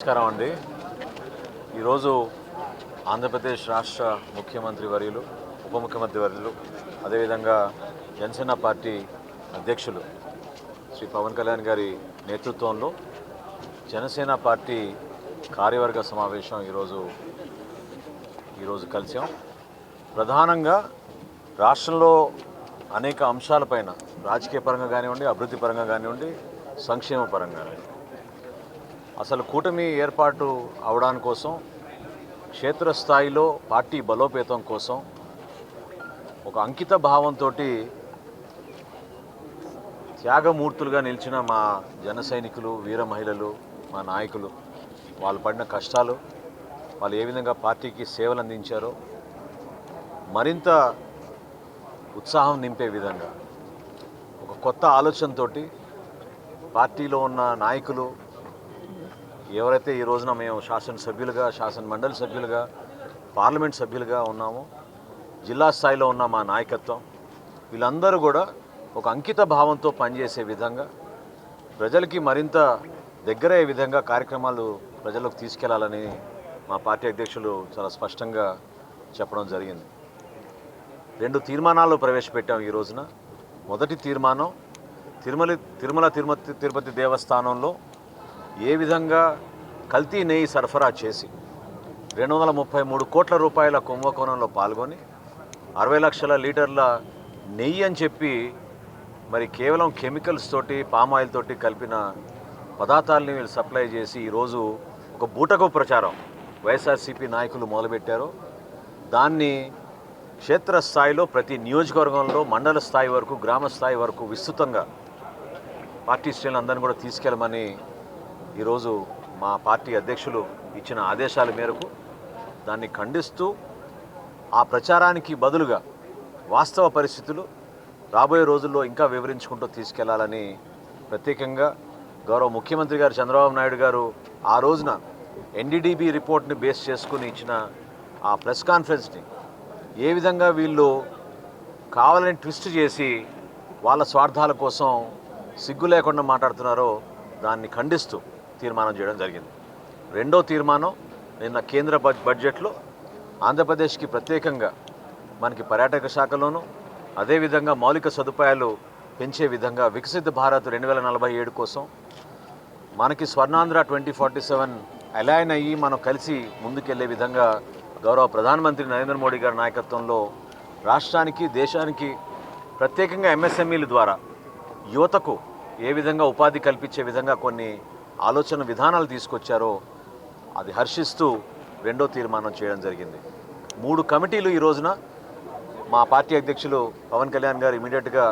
నమస్కారం అండి. ఈరోజు ఆంధ్రప్రదేశ్ రాష్ట్ర ముఖ్యమంత్రి వర్యులు, ఉప ముఖ్యమంత్రి వర్యులు, అదేవిధంగా జనసేన పార్టీ అధ్యక్షులు శ్రీ పవన్ కళ్యాణ్ గారి నేతృత్వంలో జనసేన పార్టీ కార్యవర్గ సమావేశం ఈరోజు కలిసాం. ప్రధానంగా రాష్ట్రంలో అనేక అంశాలపైన రాజకీయ పరంగా కానివ్వండి, అభివృద్ధి పరంగా కానివ్వండి, సంక్షేమ పరంగా అసలు కూటమి ఏర్పాటు అవడానికి కోసం, క్షేత్రస్థాయిలో పార్టీ బలోపేతం కోసం ఒక అంకిత భావంతో త్యాగమూర్తులుగా నిలిచిన మా జన సైనికులు, వీర మహిళలు, మా నాయకులు, వాళ్ళు పడిన కష్టాలు, వాళ్ళు ఏ విధంగా పార్టీకి సేవలు అందించారో మరింత ఉత్సాహం నింపే విధంగా ఒక కొత్త ఆలోచనతోటి పార్టీలో ఉన్న నాయకులు ఎవరైతే ఈ రోజున మేము శాసనసభ్యులుగా, శాసన మండలి సభ్యులుగా, పార్లమెంట్ సభ్యులుగా ఉన్నామో, జిల్లా స్థాయిలో ఉన్న మా నాయకత్వం, వీళ్ళందరూ కూడా ఒక అంకిత భావంతో పనిచేసే విధంగా, ప్రజలకి మరింత దగ్గరయ్యే విధంగా కార్యక్రమాలు ప్రజలకు తీసుకెళ్లాలని మా పార్టీ అధ్యక్షులు చాలా స్పష్టంగా చెప్పడం జరిగింది. 2 తీర్మానాలు ప్రవేశపెట్టాం ఈ రోజున. మొదటి తీర్మానం తిరుపతి దేవస్థానంలో ఏ విధంగా కల్తీ నెయ్యి సరఫరా చేసి 233 కోట్ల రూపాయల కుంభకోణంలో పాల్గొని 60 లక్షల లీటర్ల నెయ్యి అని చెప్పి మరి కేవలం కెమికల్స్ తోటి, పామాయిల్ తోటి కలిపిన పదార్థాలని వీళ్ళు సప్లై చేసి ఈరోజు ఒక బూటకు ప్రచారం వైఎస్ఆర్సీపీ నాయకులు మొదలుపెట్టారు. దాన్ని క్షేత్రస్థాయిలో ప్రతి నియోజకవర్గంలో మండల స్థాయి వరకు, గ్రామ స్థాయి వరకు విస్తృతంగా పార్టీ శ్రేణులందరినీ కూడా తీసుకెళ్ళమని ఈరోజు మా పార్టీ అధ్యక్షులు ఇచ్చిన ఆదేశాల మేరకు దాన్ని ఖండిస్తూ, ఆ ప్రచారానికి బదులుగా వాస్తవ పరిస్థితులు రాబోయే రోజుల్లో ఇంకా వివరించుకుంటూ తీసుకెళ్లాలని ప్రత్యేకంగా గౌరవ ముఖ్యమంత్రి గారు చంద్రబాబు నాయుడు గారు ఆ రోజున ఎన్డీడీబీ రిపోర్ట్ని బేస్ చేసుకుని ఇచ్చిన ఆ ప్రెస్ కాన్ఫరెన్స్ని ఏ విధంగా వీళ్ళు కావాలని ట్విస్ట్ చేసి వాళ్ళ స్వార్థాల కోసం సిగ్గు లేకుండా మాట్లాడుతున్నారో దాన్ని ఖండిస్తూ తీర్మానం చేయడం జరిగింది. రెండో తీర్మానం, నిన్న కేంద్ర బడ్జెట్లో ఆంధ్రప్రదేశ్కి ప్రత్యేకంగా మనకి పర్యాటక శాఖలోను, అదేవిధంగా మౌలిక సదుపాయాలు పెంచే విధంగా వికసిత భారత్ 2047 కోసం మనకి స్వర్ణాంధ్ర 2047 అలైన్ అయ్యి మనం కలిసి ముందుకెళ్లే విధంగా గౌరవ ప్రధానమంత్రి నరేంద్ర మోడీ గారి నాయకత్వంలో రాష్ట్రానికి, దేశానికి ప్రత్యేకంగా ఎంఎస్ఎంఈల ద్వారా యువతకు ఏ విధంగా ఉపాధి కల్పించే విధంగా కొన్ని ఆలోచన విధానాలు తీసుకొచ్చారో అది హర్షిస్తూ రెండో తీర్మానం చేయడం జరిగింది. 3 కమిటీలు ఈ రోజున మా పార్టీ అధ్యక్షులు పవన్ కళ్యాణ్ గారు ఇమీడియట్గా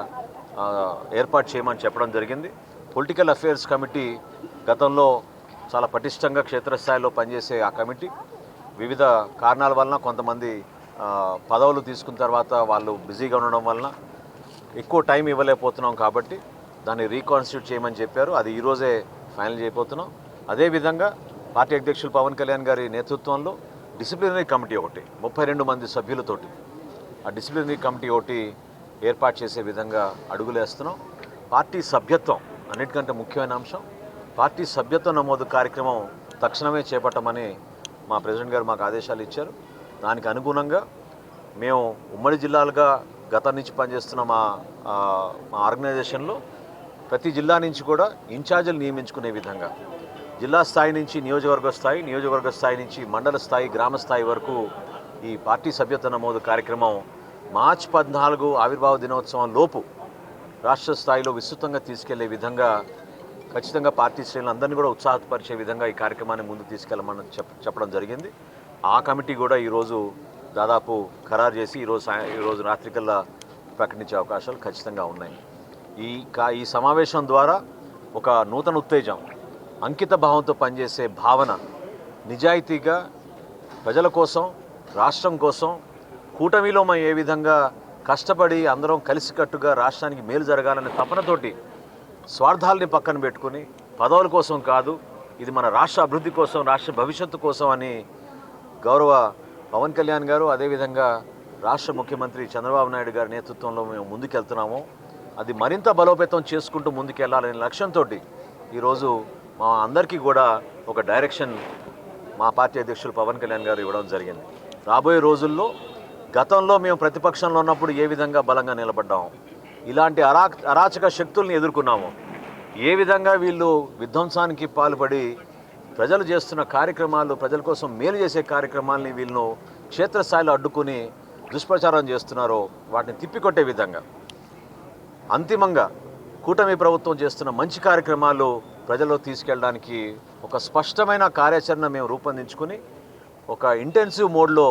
ఏర్పాటు చేయమని చెప్పడం జరిగింది. పొలిటికల్ అఫైర్స్ కమిటీ గతంలో చాలా పటిష్టంగా క్షేత్రస్థాయిలో పనిచేసే ఆ కమిటీ వివిధ కారణాల వలన, కొంతమంది పదవులు తీసుకున్న తర్వాత వాళ్ళు బిజీగా ఉండడం వలన ఎక్కువ టైం ఇవ్వలేకపోతున్నాం కాబట్టి దాన్ని రీకాన్స్టిట్యూట్ చేయమని చెప్పారు. అది ఈరోజే ఫైనల్ చేయబోతున్నాం. అదేవిధంగా పార్టీ అధ్యక్షులు పవన్ కళ్యాణ్ గారి నేతృత్వంలో డిసిప్లినరీ కమిటీ ఒకటి 32 మంది సభ్యులతోటి ఆ డిసిప్లినరీ కమిటీ ఒకటి ఏర్పాటు చేసే విధంగా అడుగులేస్తున్నాం. పార్టీ సభ్యత్వం అన్నిటికంటే ముఖ్యమైన అంశం. పార్టీ సభ్యత్వ నమోదు కార్యక్రమం తక్షణమే చేపట్టమని మా ప్రెసిడెంట్ గారు మాకు ఆదేశాలు ఇచ్చారు. దానికి అనుగుణంగా మేము ఉమ్మడి జిల్లాలుగా గతం నుంచి పనిచేస్తున్న మా ఆర్గనైజేషన్లో ప్రతి జిల్లా నుంచి కూడా ఇన్ఛార్జీలు నియమించుకునే విధంగా జిల్లా స్థాయి నుంచి నియోజకవర్గ స్థాయి నుంచి మండల స్థాయి, గ్రామ స్థాయి వరకు ఈ పార్టీ సభ్యత్వ నమోదు కార్యక్రమం మార్చి 14 ఆవిర్భావ దినోత్సవం లోపు రాష్ట్ర స్థాయిలో విస్తృతంగా తీసుకెళ్లే విధంగా ఖచ్చితంగా పార్టీ శ్రేణులందరినీ కూడా ఉత్సాహపరిచే విధంగా ఈ కార్యక్రమాన్ని ముందు తీసుకెళ్లమని చెప్పడం జరిగింది. ఆ కమిటీ కూడా ఈరోజు దాదాపు ఖరారు చేసి ఈరోజు రాత్రికల్లా ప్రకటించే అవకాశాలు ఖచ్చితంగా ఉన్నాయి. ఈ సమావేశం ద్వారా ఒక నూతన ఉత్తేజం, అంకిత భావంతో పనిచేసే భావన, నిజాయితీగా ప్రజల కోసం, రాష్ట్రం కోసం కూటమిలో మనం ఏ విధంగా కష్టపడి అందరం కలిసికట్టుగా రాష్ట్రానికి మేలు జరగాలనే తపనతోటి స్వార్థాలని పక్కన పెట్టుకుని పదవుల కోసం కాదు, ఇది మన రాష్ట్ర అభివృద్ధి కోసం, రాష్ట్ర భవిష్యత్తు కోసం అని గౌరవ పవన్ కళ్యాణ్ గారు, అదేవిధంగా రాష్ట్ర ముఖ్యమంత్రి చంద్రబాబు నాయుడు గారి నేతృత్వంలో మేము ముందుకెళ్తున్నాము. అది మరింత బలోపేతం చేసుకుంటూ ముందుకెళ్లాలనే లక్ష్యంతో ఈరోజు మా అందరికీ కూడా ఒక డైరెక్షన్ మా పార్టీ అధ్యక్షులు పవన్ కళ్యాణ్ గారు ఇవ్వడం జరిగింది. రాబోయే రోజుల్లో గతంలో మేము ప్రతిపక్షంలో ఉన్నప్పుడు ఏ విధంగా బలంగా నిలబడ్డాము, ఇలాంటి అరాచక శక్తుల్ని ఎదుర్కొన్నాము, ఏ విధంగా వీళ్ళు విధ్వంసానికి పాల్పడి ప్రజలు చేస్తున్న కార్యక్రమాలు, ప్రజల కోసం మేలు చేసే కార్యక్రమాలని వీళ్ళను క్షేత్రస్థాయిలో అడ్డుకుని దుష్ప్రచారం చేస్తున్నారో వాటిని తిప్పికొట్టే విధంగా అంతిమంగా కూటమి ప్రభుత్వం చేస్తున్న మంచి కార్యక్రమాలు ప్రజల్లో తీసుకెళ్ళడానికి ఒక స్పష్టమైన కార్యాచరణ మేము రూపొందించుకుని ఒక ఇంటెన్సివ్ మోడ్లో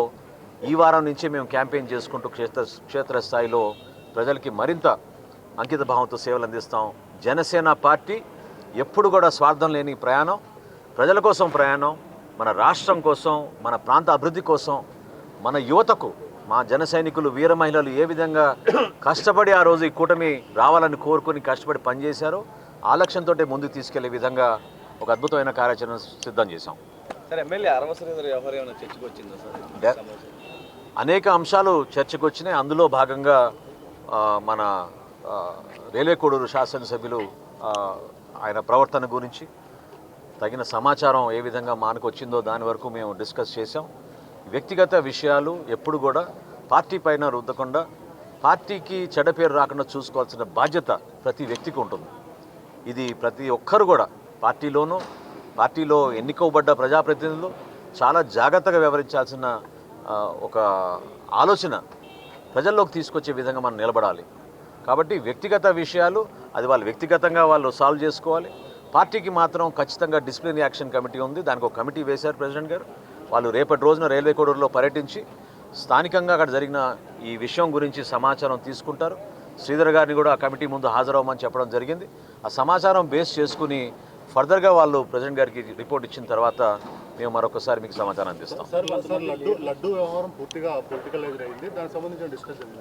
ఈ వారం నుంచి మేము క్యాంపెయిన్ చేసుకుంటూ క్షేత్రస్థాయిలో ప్రజలకి మరింత అంకిత భావంతో సేవలు అందిస్తాం. జనసేన పార్టీ ఎప్పుడు కూడా స్వార్థం లేని ప్రయాణం, ప్రజల కోసం ప్రయాణం, మన రాష్ట్రం కోసం, మన ప్రాంత అభివృద్ధి కోసం, మన యువతకు, మా జన సైనికులు, వీర మహిళలు ఏ విధంగా కష్టపడి ఆ రోజు ఈ కూటమి రావాలని కోరుకుని కష్టపడి పనిచేశారో ఆ లక్ష్యంతో ముందుకు తీసుకెళ్లే విధంగా ఒక అద్భుతమైన కార్యాచరణ సిద్ధం చేశాం. సార్, ఎమ్మెల్యే అరవసరేంద్ర వ్యవహారం ఏమైనా చర్చకు వచ్చిందా సార్? అనేక అంశాలు చర్చకు వచ్చినాయి. అందులో భాగంగా మన రైల్వే కోడూరు శాసనసభ్యులు ఆయన ప్రవర్తన గురించి తగిన సమాచారం ఏ విధంగా మాకు వచ్చిందో దాని వరకు మేము డిస్కస్ చేసాం. వ్యక్తిగత విషయాలు ఎప్పుడు కూడా పార్టీ పైన రుద్దకుండా పార్టీకి చెడ్డ పేరు రాకుండా చూసుకోవాల్సిన బాధ్యత ప్రతి వ్యక్తికి ఉంటుంది. ఇది ప్రతి ఒక్కరు కూడా పార్టీలో ఎన్నికబడ్డ ప్రజాప్రతినిధులు చాలా జాగ్రత్తగా వ్యవహరించాల్సిన ఒక ఆలోచన ప్రజల్లోకి తీసుకొచ్చే విధంగా మనం నిలబడాలి. కాబట్టి వ్యక్తిగత విషయాలు అది వాళ్ళు వ్యక్తిగతంగా వాళ్ళు సాల్వ్ చేసుకోవాలి. పార్టీకి మాత్రం ఖచ్చితంగా డిసిప్లిన్ యాక్షన్ కమిటీ ఉంది. దానికి ఒక కమిటీ వేశారు ప్రెసిడెంట్ గారు. వాళ్ళు రేపటి రోజున రైల్వే కోడూరులో పర్యటించి స్థానికంగా అక్కడ జరిగిన ఈ విషయం గురించి సమాచారం తీసుకుంటారు. శ్రీధర్ గారిని కూడా ఆ కమిటీ ముందు హాజరవ్వమని చెప్పడం జరిగింది. ఆ సమాచారం బేస్ చేసుకుని ఫర్దర్గా వాళ్ళు ప్రెసిడెంట్ గారికి రిపోర్ట్ ఇచ్చిన తర్వాత మేము మరొకసారి మీకు సమాచారం అందిస్తాం. లడ్డు వ్యవహారం పూర్తిగా పొలిటికలైజ్ అయింది. దానికి సంబంధించిన డిస్కషన్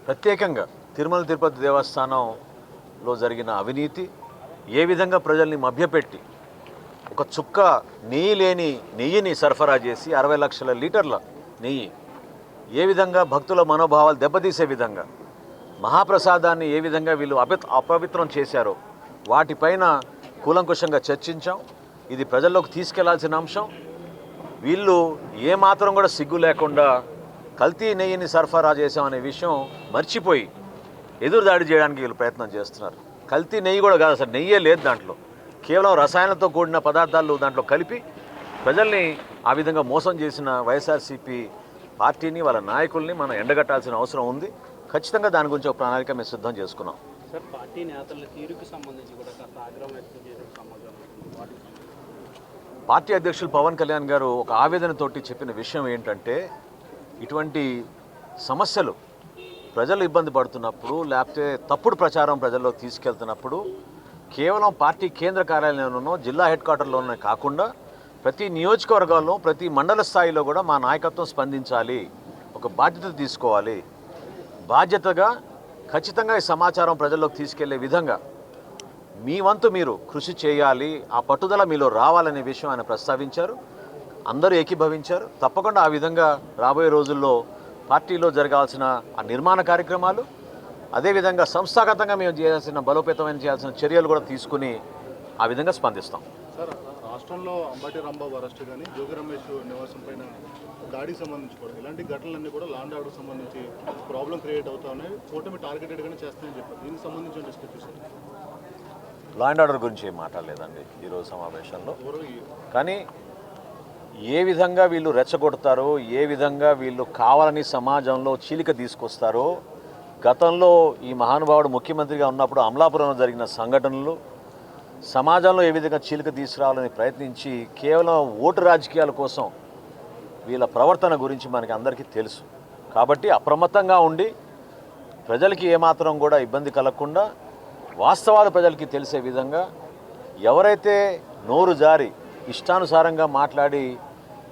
ప్రత్యేకంగా తిరుమల తిరుపతి దేవస్థానంలో జరిగిన అవినీతి, ఏ విధంగా ప్రజల్ని మభ్యపెట్టి ఒక చుక్క నెయ్యి లేని నెయ్యిని సరఫరా చేసి 60 లక్షల లీటర్ల నెయ్యి ఏ విధంగా భక్తుల మనోభావాలు దెబ్బతీసే విధంగా మహాప్రసాదాన్ని ఏ విధంగా వీళ్ళు అపవిత్రం చేశారో వాటిపైన కూలంకుషంగా చర్చించాం. ఇది ప్రజల్లోకి తీసుకెళ్లాల్సిన అంశం. వీళ్ళు ఏమాత్రం కూడా సిగ్గు లేకుండా కల్తీ నెయ్యిని సరఫరా చేశామనే విషయం మర్చిపోయి ఎదురుదాడి చేయడానికి వీళ్ళు ప్రయత్నం చేస్తున్నారు. కల్తీ నెయ్యి కూడా కాదు, అసలు నెయ్యే లేదు దాంట్లో, కేవలం రసాయనాలతో కూడిన పదార్థాలు దాంట్లో కలిపి ప్రజల్ని ఆ విధంగా మోసం చేసిన వైఎస్ఆర్సీపీ పార్టీని, వాళ్ళ నాయకుల్ని మనం ఎండగట్టాల్సిన అవసరం ఉంది. ఖచ్చితంగా దాని గురించి ఒక ప్రణాళిక మేము సిద్ధం చేసుకున్నాం. సార్, పార్టీ నేతల తీరుకు సంబంధించి కూడా కాస్త ఆగ్రహం వ్యక్తం చేసిన సమాచారం. పార్టీ అధ్యక్షులు పవన్ కళ్యాణ్ గారు ఒక ఆవేదనతోటి చెప్పిన విషయం ఏంటంటే, ఇటువంటి సమస్యలు ప్రజలు ఇబ్బంది పడుతున్నప్పుడు, లేకపోతే తప్పుడు ప్రచారం ప్రజల్లో తీసుకెళ్తున్నప్పుడు కేవలం పార్టీ కేంద్ర కార్యాలయంలోనో జిల్లా హెడ్ క్వార్టర్లోనే కాకుండా ప్రతి నియోజకవర్గాల్లో, ప్రతి మండల స్థాయిలో కూడా మా నాయకత్వం స్పందించాలి, ఒక బాధ్యత తీసుకోవాలి. బాధ్యతగా ఖచ్చితంగా ఈ సమాచారం ప్రజల్లోకి తీసుకెళ్లే విధంగా మీ వంతు మీరు కృషి చేయాలి, ఆ పట్టుదల మీలో రావాలనే విషయం ఆయన ప్రస్తావించారు. అందరూ ఏకీభవించారు. తప్పకుండా ఆ విధంగా రాబోయే రోజుల్లో పార్టీలో జరగాల్సిన ఆ నిర్మాణ కార్యక్రమాలు, అదేవిధంగా సంస్థాగతంగా మేము చేయాల్సిన బలోపేతమైన చేయాల్సిన చర్యలు కూడా తీసుకుని ఆ విధంగా స్పందిస్తాం. సార్, రాష్ట్రంలో అంబటి రాంబాబు అరెస్ట్ కానీ, జోగి రమేష్ నివాసం పైన దాడికి సంబంధించి కూడా ఇలాంటి ఘటనలన్నీ కూడా లాండ్ ఆర్డర్కి సంబంధించి ప్రాబ్లం క్రియేట్ అవుతా ఉన్నాయి. కూటమి టార్గెటెడ్గానే చేస్తాయని చెప్పారు. దీనికి సంబంధించిన డిస్కషన్ లా అండ్ ఆర్డర్ గురించి ఏం మాట్లాడలేదండి ఈరోజు సమావేశంలో. కానీ ఏ విధంగా వీళ్ళు రెచ్చగొడతారో, ఏ విధంగా వీళ్ళు కావాలని సమాజంలో చీలిక తీసుకొస్తారో, గతంలో ఈ మహానుభావుడు ముఖ్యమంత్రిగా ఉన్నప్పుడు అమలాపురంలో జరిగిన సంఘటనలు, సమాజంలో ఏ విధంగా చీలిక తీసుకురావాలని ప్రయత్నించి కేవలం ఓటు రాజకీయాల కోసం వీళ్ళ ప్రవర్తన గురించి మనకి అందరికీ తెలుసు. కాబట్టి అప్రమత్తంగా ఉండి ప్రజలకి ఏమాత్రం కూడా ఇబ్బంది కలగకుండా వాస్తవాలు ప్రజలకి తెలిసే విధంగా ఎవరైతే నోరు జారి ఇష్టానుసారంగా మాట్లాడి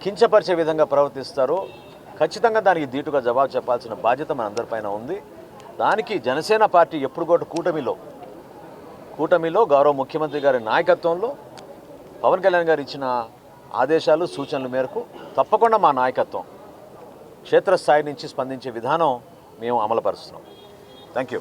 కించపరిచే విధంగా ప్రవర్తిస్తారో ఖచ్చితంగా దానికి ధీటుగా జవాబు చెప్పాల్సిన బాధ్యత మనందరిపైన ఉంది. దానికి జనసేన పార్టీ ఎప్పుడు కూడా కూటమిలో గౌరవ ముఖ్యమంత్రి గారి నాయకత్వంలో పవన్ కళ్యాణ్ గారు ఇచ్చిన ఆదేశాలు, సూచనల మేరకు తప్పకుండా మా నాయకత్వం క్షేత్రస్థాయి నుంచి స్పందించే విధానం మేము అమలుపరుస్తున్నాం. Thank you.